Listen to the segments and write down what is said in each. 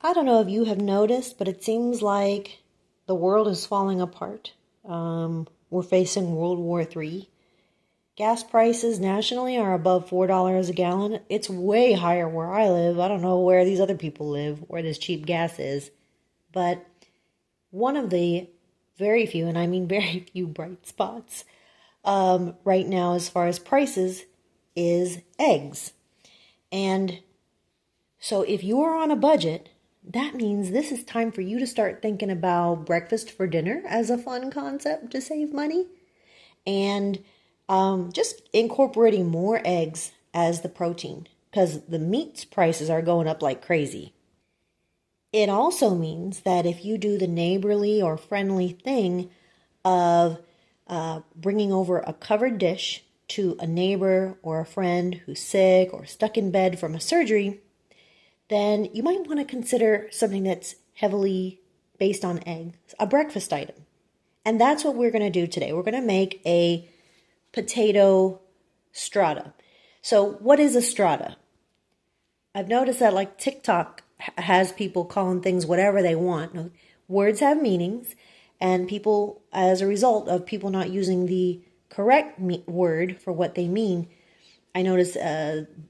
I don't know if you have noticed, but it seems like the world is falling apart. We're facing World War III. Gas prices nationally are above $4 a gallon. It's way higher where I live. I don't know where these other people live, where this cheap gas is. But one of the very few, and I mean very few bright spots right now as far as prices is eggs. And so if you are on a budget, that means this is time for you to start thinking about breakfast for dinner as a fun concept to save money and just incorporating more eggs as the protein because the meats prices are going up like crazy. It also means that if you do the neighborly or friendly thing of bringing over a covered dish to a neighbor or a friend who's sick or stuck in bed from a surgery, then you might want to consider something that's heavily based on eggs, a breakfast item. And that's what we're going to do today. We're going to make a potato strata. So what is a strata? I've noticed that like TikTok has people calling things whatever they want. Words have meanings, and people, as a result of people not using the correct word for what they mean, I notice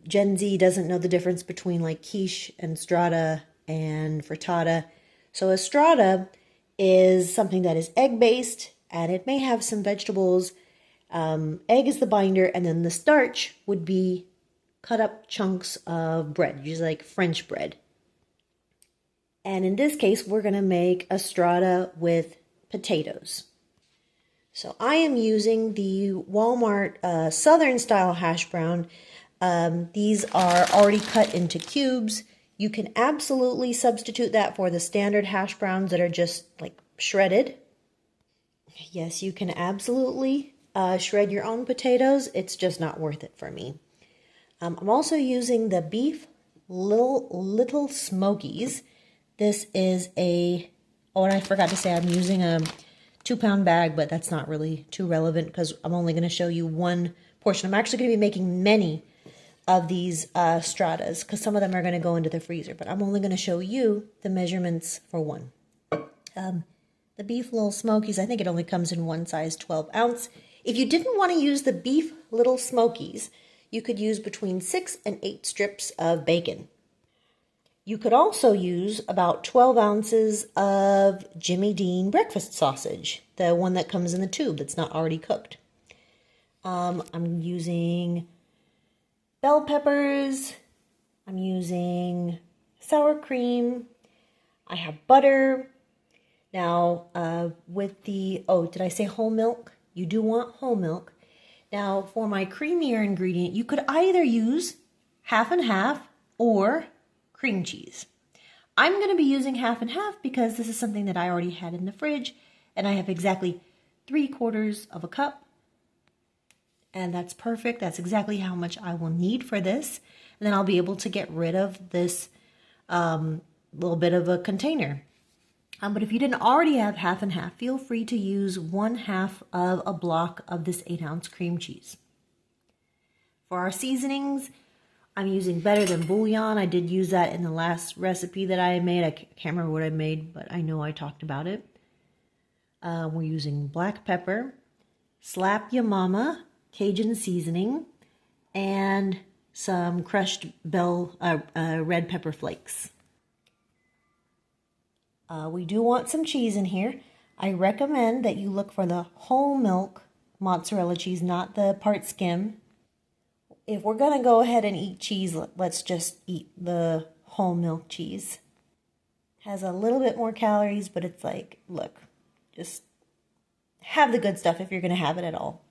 Gen Z doesn't know the difference between like quiche and strata and frittata. So a strata is something that is egg-based, and it may have some vegetables. Egg is the binder, and then the starch would be cut up chunks of bread, usually like French bread. And in this case, we're going to make a strata with potatoes. So I am using the Walmart Southern style hash brown. These are already cut into cubes. You can absolutely substitute that for the standard hash browns that are just like shredded. Yes, you can absolutely shred your own potatoes. It's just not worth it for me. I'm also using the beef little smokies. This is and I forgot to say I'm using a 2-pound bag, but that's not really too relevant because I'm only going to show you one portion. I'm actually going to be making many of these stratas because some of them are going to go into the freezer, but I'm only going to show you the measurements for one. The beef little smokies, I think it only comes in one size 12 ounce. If you didn't want to use the beef little smokies, you could use between 6 and 8 strips of bacon. You could also use about 12 ounces of Jimmy Dean breakfast sausage, the one that comes in the tube that's not already cooked. I'm using bell peppers. I'm using sour cream. I have butter. Now, with the, did I say whole milk? You do want whole milk. Now, for my creamier ingredient, you could either use half and half or cream cheese. I'm going to be using half and half because this is something that I already had in the fridge, and I have exactly 3/4 of a cup, and that's perfect. That's exactly how much I will need for this, and then I'll be able to get rid of this little bit of a container. But if you didn't already have half and half, feel free to use 1/2 of a block of this 8-ounce cream cheese. For our seasonings, I'm using Better Than Bouillon. I did use that in the last recipe that I made. I can't remember what I made, but I know I talked about it. We're using black pepper, Slap Ya Mama, Cajun seasoning, and some crushed red pepper flakes. We do want some cheese in here. I recommend that you look for the whole milk mozzarella cheese, not the part skim. If we're going to go ahead and eat cheese, let's just eat the whole milk cheese. It has a little bit more calories, but it's like, look, just have the good stuff if you're going to have it at all.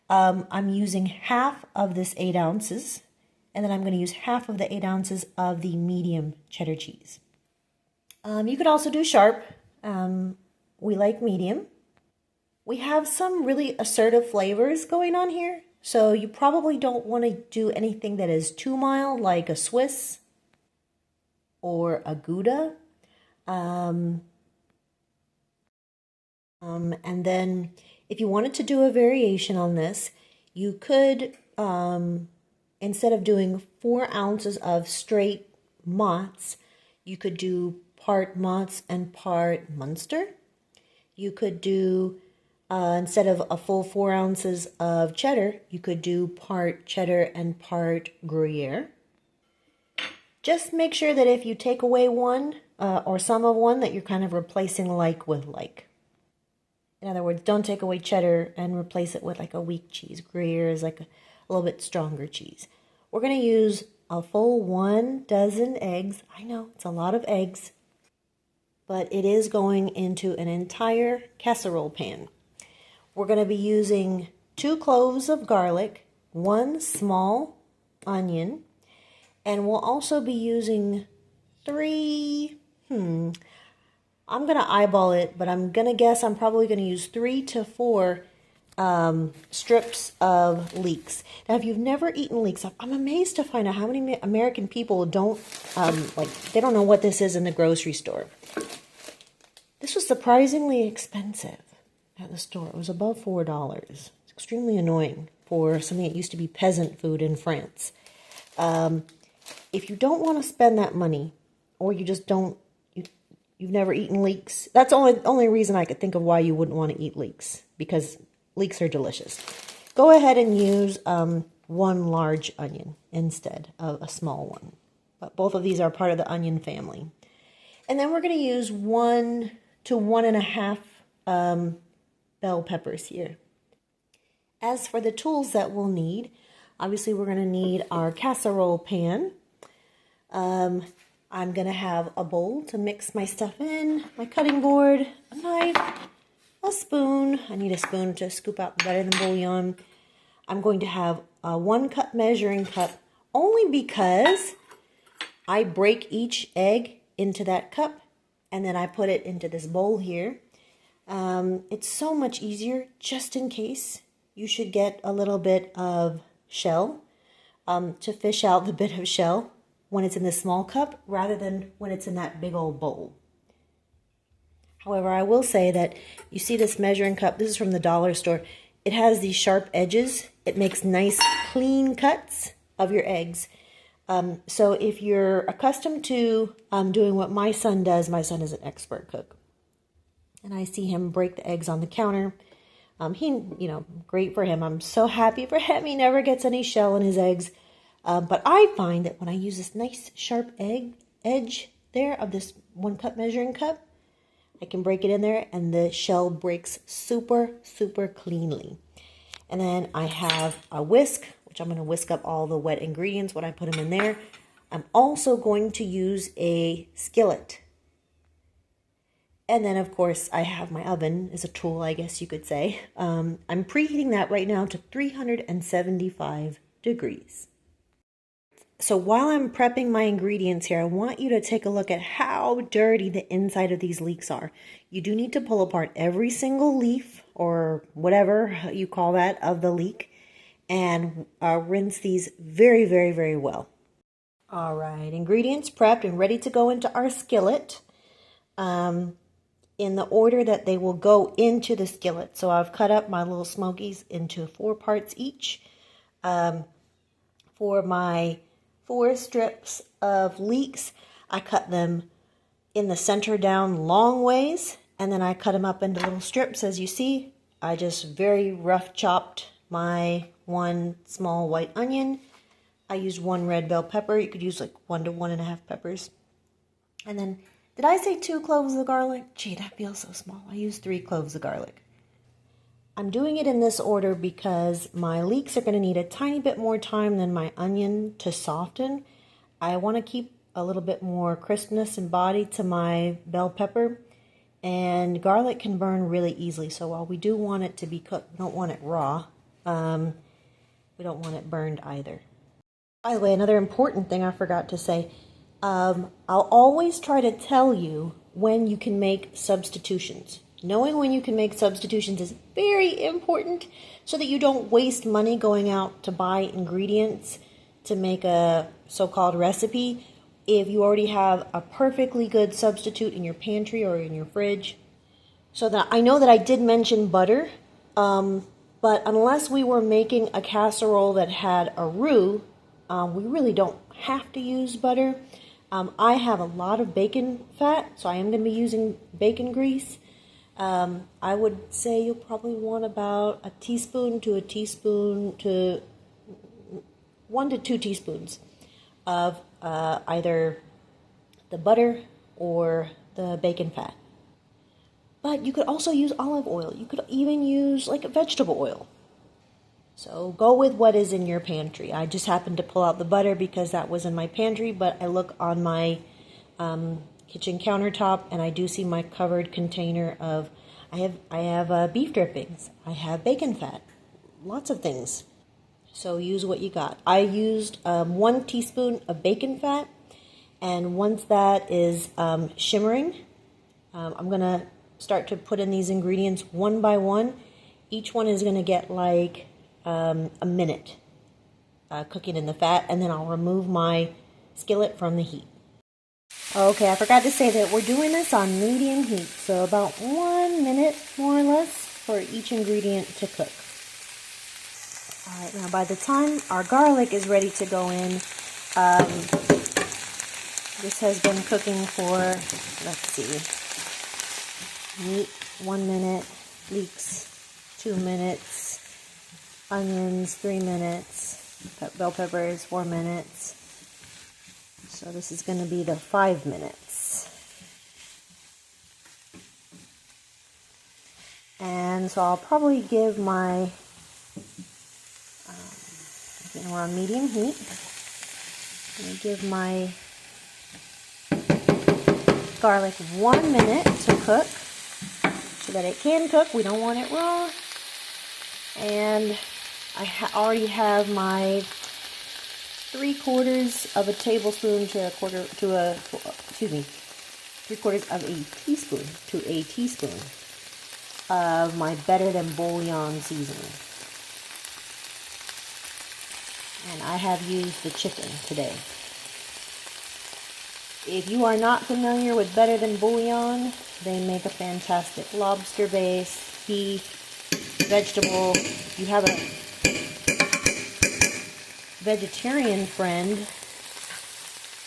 I'm using half of this 8 ounces, and then I'm going to use half of the 8 ounces of the medium cheddar cheese. You could also do sharp. We like medium. We have some really assertive flavors going on here. So you probably don't want to do anything that is too mild, like a Swiss or a Gouda. And then if you wanted to do a variation on this, you could, instead of doing 4 ounces of straight mozz, You could do part Mott's and part Munster. You could do, instead of a full 4 ounces of cheddar, you could do part cheddar and part Gruyere. Just make sure that if you take away one or some of one, that you're kind of replacing like with like. In other words, don't take away cheddar and replace it with like a weak cheese. Gruyere is like a little bit stronger cheese. We're going to use a full 1 dozen eggs. I know it's a lot of eggs, but it is going into an entire casserole pan. We're going to be using 2 cloves of garlic, 1 small onion, and we'll also be using 3, I'm going to eyeball it, but I'm going to guess I'm probably going to use 3 to 4 strips of leeks. Now, if you've never eaten leeks, I'm amazed to find out how many American people don't, they don't know what this is in the grocery store. This was surprisingly expensive at the store. It was above $4. It's extremely annoying for something that used to be peasant food in France. If you don't want to spend that money, or you just don't, you've never eaten leeks, that's the only reason I could think of why you wouldn't want to eat leeks, because leeks are delicious. Go ahead and use 1 large onion instead of a small one. But both of these are part of the onion family. And then we're going to use 1 to 1.5 bell peppers here. As for the tools that we'll need, obviously we're going to need our casserole pan. I'm going to have a bowl to mix my stuff in, my cutting board, a knife, a spoon. I need a spoon to scoop out the better than bouillon. I'm going to have a 1 cup measuring cup, only because I break each egg into that cup and then I put it into this bowl here. It's so much easier, just in case you should get a little bit of shell, to fish out the bit of shell when it's in the small cup rather than when it's in that big old bowl. However, I will say that you see this measuring cup, this is from the dollar store. It has these sharp edges. It makes nice clean cuts of your eggs. So if you're accustomed to doing what my son does, my son is an expert cook. And I see him break the eggs on the counter. Great for him. I'm so happy for him. He never gets any shell in his eggs. But I find that when I use this nice sharp edge there of this 1 cup measuring cup, I can break it in there and the shell breaks super, super cleanly. And then I have a whisk, which I'm going to whisk up all the wet ingredients when I put them in there. I'm also going to use a skillet. And then, of course, I have my oven as a tool, I guess you could say. I'm preheating that right now to 375 degrees. So while I'm prepping my ingredients here, I want you to take a look at how dirty the inside of these leeks are. You do need to pull apart every single leaf, or whatever you call that, of the leek, and rinse these very, very, very well. All right, ingredients prepped and ready to go into our skillet. In the order that they will go into the skillet. So I've cut up my little smokies into 4 parts each. For my 4 strips of leeks, I cut them in the center down long ways, and then I cut them up into little strips. As you see, I just very rough chopped my 1 small white onion. I used 1 red bell pepper. You could use like 1 to 1.5 peppers. And then, did I say 2 cloves of garlic? Gee, that feels so small. I used 3 cloves of garlic. I'm doing it in this order because my leeks are going to need a tiny bit more time than my onion to soften. I want to keep a little bit more crispness and body to my bell pepper, and garlic can burn really easily. So while we do want it to be cooked, we don't want it raw. We don't want it burned either. By the way, another important thing I forgot to say, I'll always try to tell you when you can make substitutions. Knowing when you can make substitutions is very important so that you don't waste money going out to buy ingredients to make a so-called recipe if you already have a perfectly good substitute in your pantry or in your fridge. So that I know that I did mention butter, but unless we were making a casserole that had a roux, we really don't have to use butter. I have a lot of bacon fat, so I am going to be using bacon grease. I would say you'll probably want about a teaspoon to 1 to 2 teaspoons of either the butter or the bacon fat. But you could also use olive oil. You could even use like a vegetable oil. So go with what is in your pantry. I just happened to pull out the butter because that was in my pantry, but I look on my kitchen countertop and I do see my covered container of, I have beef drippings, I have bacon fat, lots of things. So use what you got. I used 1 teaspoon of bacon fat, and once that is shimmering, I'm going to start to put in these ingredients one by one. Each one is going to get like a minute cooking in the fat, and then I'll remove my skillet from the heat. Okay, I forgot to say that we're doing this on medium heat, so about 1 minute more or less for each ingredient to cook. Alright, now by the time our garlic is ready to go in, this has been cooking for, let's see, meat 1 minute, leeks 2 minutes, onions 3 minutes, bell peppers 4 minutes. So this is going to be the 5 minutes. And so I'll probably give my, again, we're on medium heat. I'm going to give my garlic 1 minute to cook so that it can cook. We don't want it raw. And I already have my 3/4 of a tablespoon to a quarter to a, excuse me, 3/4 of a teaspoon to a teaspoon of my Better Than Bouillon seasoning. And I have used the chicken today. If you are not familiar with Better Than Bouillon, they make a fantastic lobster base, beef, vegetable. You have a vegetarian friend,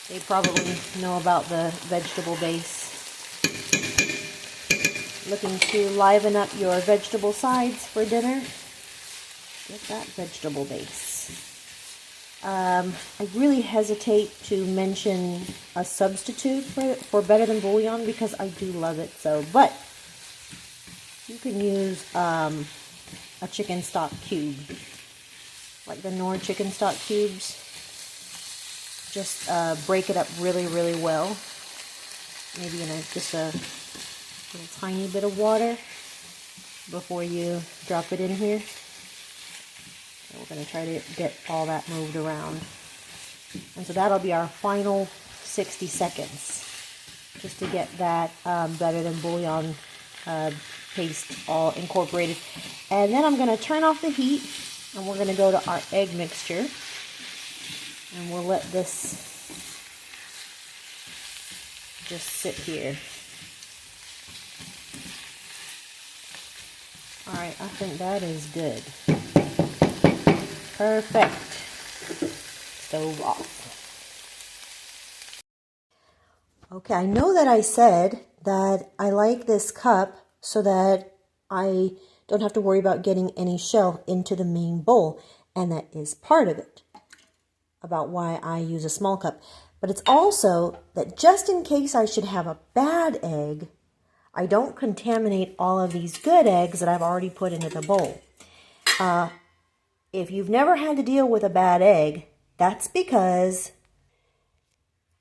they probably know about the vegetable base. Looking to liven up your vegetable sides for dinner? Get that vegetable base. I really hesitate to mention a substitute for Better Than Bouillon because I do love it so, but you can use a chicken stock cube, like the Knorr chicken stock cubes. Just break it up really, really well. Maybe in just a little tiny bit of water before you drop it in here. And we're going to try to get all that moved around. And so that'll be our final 60 seconds, just to get that Better Than Bouillon paste all incorporated. And then I'm going to turn off the heat, and we're going to go to our egg mixture. And we'll let this just sit here. Alright, I think that is good. Perfect. Stove off. Okay, I know that I said that I like this cup so that I don't have to worry about getting any shell into the main bowl. And that is part of it, about why I use a small cup. But it's also that just in case I should have a bad egg, I don't contaminate all of these good eggs that I've already put into the bowl. If you've never had to deal with a bad egg, that's because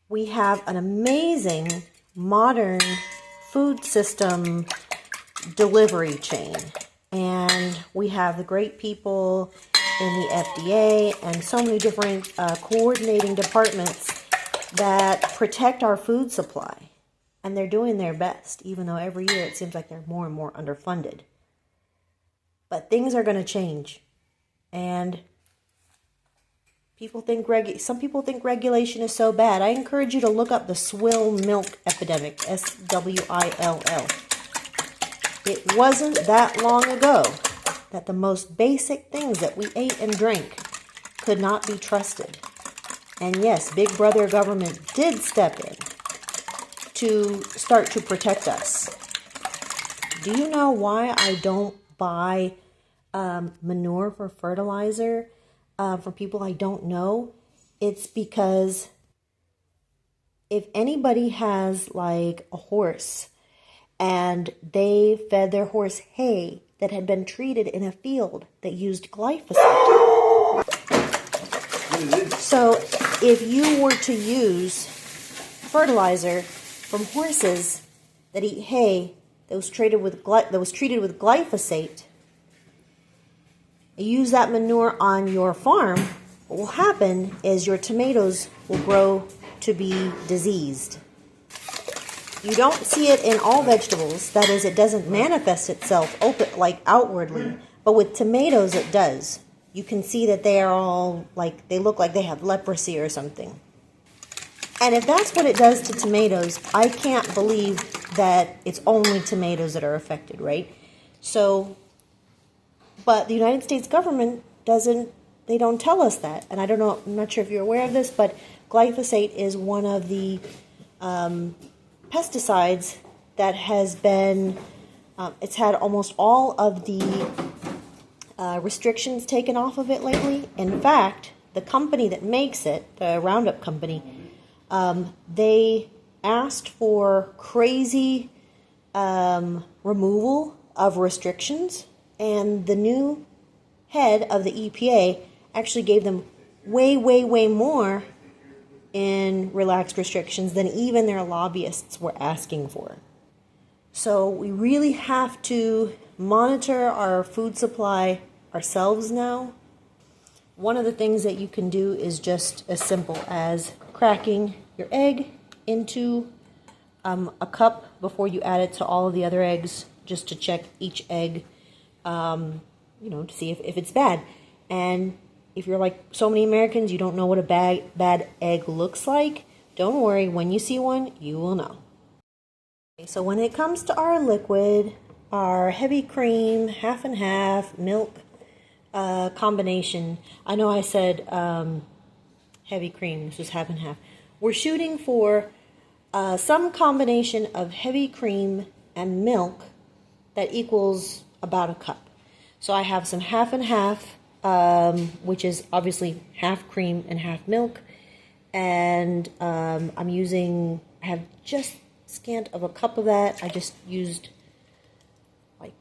we have an amazing modern food system delivery chain. And we have the great people in the FDA and so many different coordinating departments that protect our food supply. And they're doing their best, even though every year it seems like they're more and more underfunded. But things are going to change. And some people think regulation is so bad. I encourage you to look up the swill milk epidemic, SWILL. It wasn't that long ago that the most basic things that we ate and drank could not be trusted. And yes, Big Brother government did step in to start to protect us. Do you know why I don't buy manure for fertilizer for people I don't know? It's because if anybody has like a horse and they fed their horse hay that had been treated in a field that used glyphosate. So if you were to use fertilizer from horses that eat hay that was treated with glyphosate, you use that manure on your farm, what will happen is your tomatoes will grow to be diseased. You don't see it in all vegetables. That is, it doesn't manifest itself outwardly. But with tomatoes, it does. You can see that they are all they look like they have leprosy or something. And if that's what it does to tomatoes, I can't believe that it's only tomatoes that are affected, right? So, but the United States government they don't tell us that. And I don't know, I'm not sure if you're aware of this, but glyphosate is one of the pesticides that has been, it's had almost all of the restrictions taken off of it lately. In fact, the company that makes it, the Roundup company, they asked for crazy removal of restrictions, and the new head of the EPA actually gave them way, way, way more in relaxed restrictions than even their lobbyists were asking for. So we really have to monitor our food supply ourselves now. One of the things that you can do is just as simple as cracking your egg into a cup before you add it to all of the other eggs, just to check each egg, to see if it's bad. And if you're like so many Americans, you don't know what a bad egg looks like, don't worry. When you see one, you will know. Okay, so when it comes to our liquid, our heavy cream, half and half, milk combination, I know I said heavy cream, this was half and half. We're shooting for some combination of heavy cream and milk that equals about a cup. So I have some half and half, which is obviously half cream and half milk, and I have just scant of a cup of that. I just used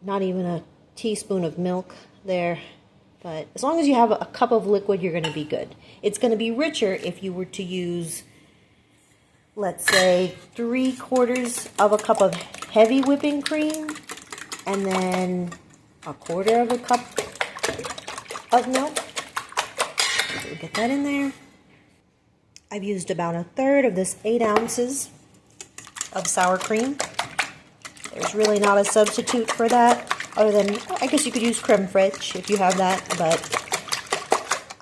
not even a teaspoon of milk there, but as long as you have a cup of liquid, you're going to be good. It's going to be richer if you were to use, let's say, 3/4 of a cup of heavy whipping cream, and then 1/4 of a cup of milk. So we'll get that in there. I've used about 1/3 of this 8 ounces of sour cream. There's really not a substitute for that, other than, I guess you could use creme fraiche if you have that, but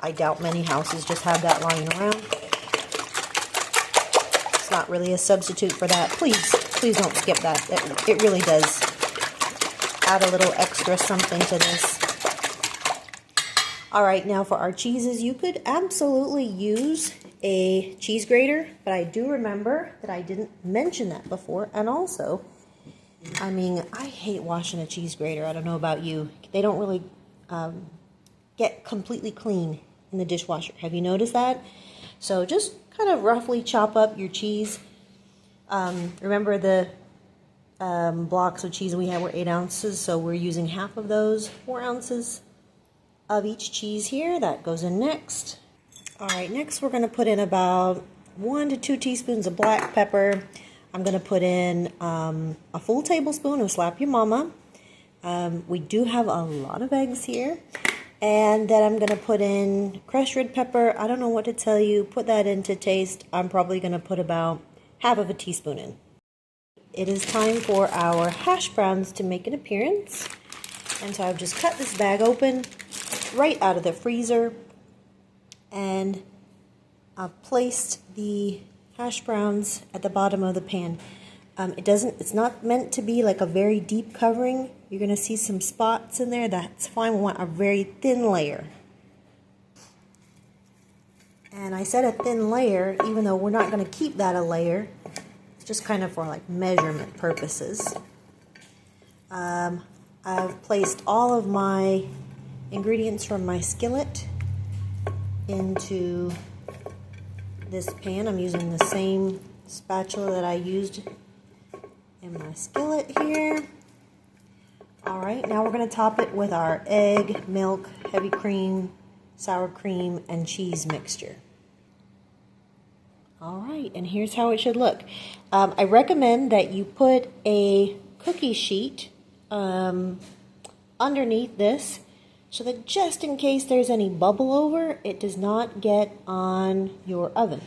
I doubt many houses just have that lying around. It's not really a substitute for that. Please don't skip that. It really does add a little extra something to this. All right, now for our cheeses, you could absolutely use a cheese grater, but I do remember that I didn't mention that before. And also, I hate washing a cheese grater. I don't know about you. They don't really get completely clean in the dishwasher. Have you noticed that? So just kind of roughly chop up your cheese. Remember the blocks of cheese we had were 8 ounces, so we're using half of those, 4 ounces of each cheese here. That goes in next. All right, next we're going to put in about 1 to 2 teaspoons of black pepper. I'm going to put in a full tablespoon of Slap Your Mama. We do have a lot of eggs here. And then I'm going to put in crushed red pepper. I don't know what to tell you. Put that in to taste. I'm probably going to put about half of a teaspoon in. It is time for our hash browns to make an appearance. And so I've just cut this bag open right out of the freezer. And I've placed the hash browns at the bottom of the pan. It's not meant to be like a very deep covering. You're going to see some spots in there. That's fine. We want a very thin layer. And I said a thin layer, even though we're not going to keep that a layer. It's just kind of for like measurement purposes. I've placed all of my ingredients from my skillet into this pan. I'm using the same spatula that I used in my skillet here. All right, now we're going to top it with our egg, milk, heavy cream, sour cream, and cheese mixture. All right, and here's how it should look. I recommend that you put a cookie sheet underneath this so that just in case there's any bubble over, it does not get on your oven.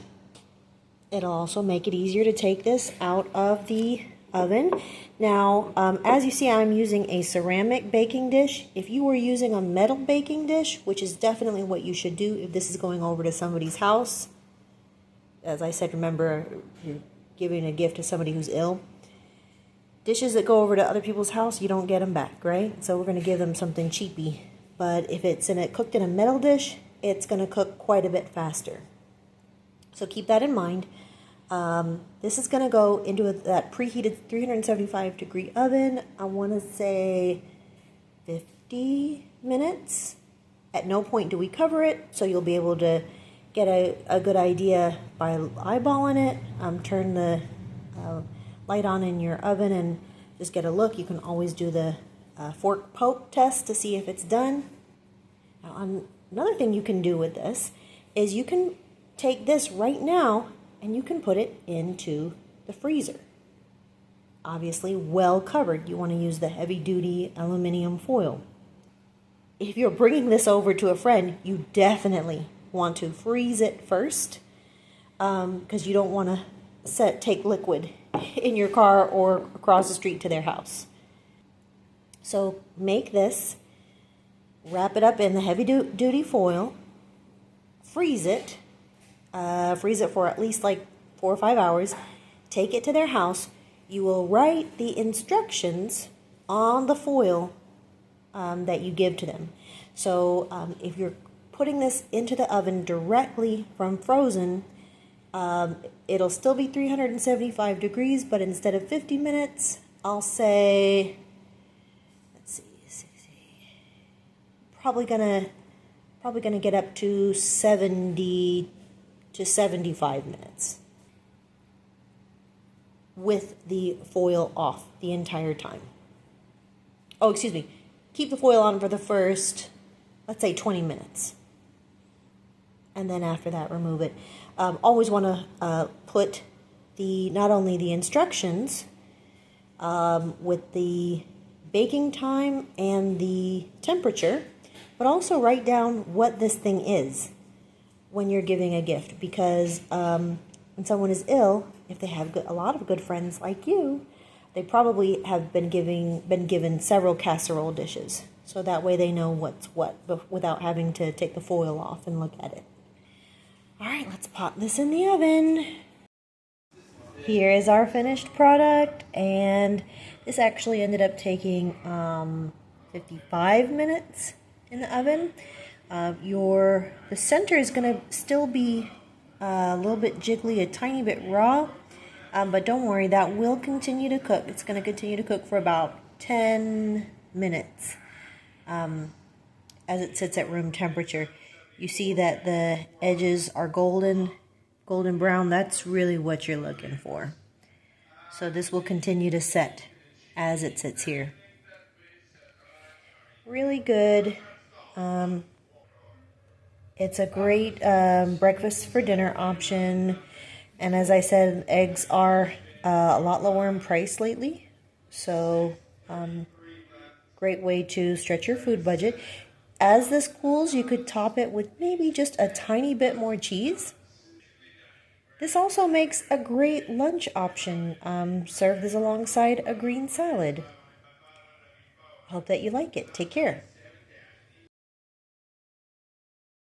It'll also make it easier to take this out of the oven. Now, as you see, I'm using a ceramic baking dish. If you were using a metal baking dish, which is definitely what you should do if this is going over to somebody's house, as I said, remember, you're giving a gift to somebody who's ill. Dishes that go over to other people's house, you don't get them back, right? So we're going to give them something cheapy. But if it's cooked in a metal dish, it's going to cook quite a bit faster. So keep that in mind. This is going to go into that preheated 375 degree oven. I want to say 50 minutes. At no point do we cover it, so you'll be able to get a good idea by eyeballing it. Turn the light on in your oven and just get a look. You can always do the fork poke test to see if it's done. Now, another thing you can do with this is you can take this right now and you can put it into the freezer. Obviously well covered. You want to use the heavy duty aluminum foil. If you're bringing this over to a friend, you definitely want to freeze it first because you don't want to take liquid in your car or across the street to their house. So make this, wrap it up in the heavy duty foil, freeze it for at least like 4 or 5 hours, take it to their house. You will write the instructions on the foil that you give to them. So if you're putting this into the oven directly from frozen, it'll still be 375 degrees, but instead of 50 minutes, I'll say, let's see, probably gonna get up to 70 to 75 minutes with the foil off the entire time. Oh, excuse me. Keep the foil on for the first, let's say, 20 minutes. And then after that, remove it. Always want to put not only the instructions with the baking time and the temperature, but also write down what this thing is when you're giving a gift. Because when someone is ill, if they have a lot of good friends like you, they probably have been given several casserole dishes. So that way they know what's what without having to take the foil off and look at it. All right, let's pop this in the oven. Here is our finished product, and this actually ended up taking 55 minutes in the oven. The center is going to still be a little bit jiggly, a tiny bit raw, but don't worry, that will continue to cook. It's going to continue to cook for about 10 minutes as it sits at room temperature. You see that the edges are golden brown. That's really what you're looking for. So this will continue to set as it sits here. Really good. It's a great breakfast for dinner option. And as I said, eggs are a lot lower in price lately. So great way to stretch your food budget. As this cools, you could top it with maybe just a tiny bit more cheese. This also makes a great lunch option. Serve this alongside a green salad. Hope that you like it. Take care.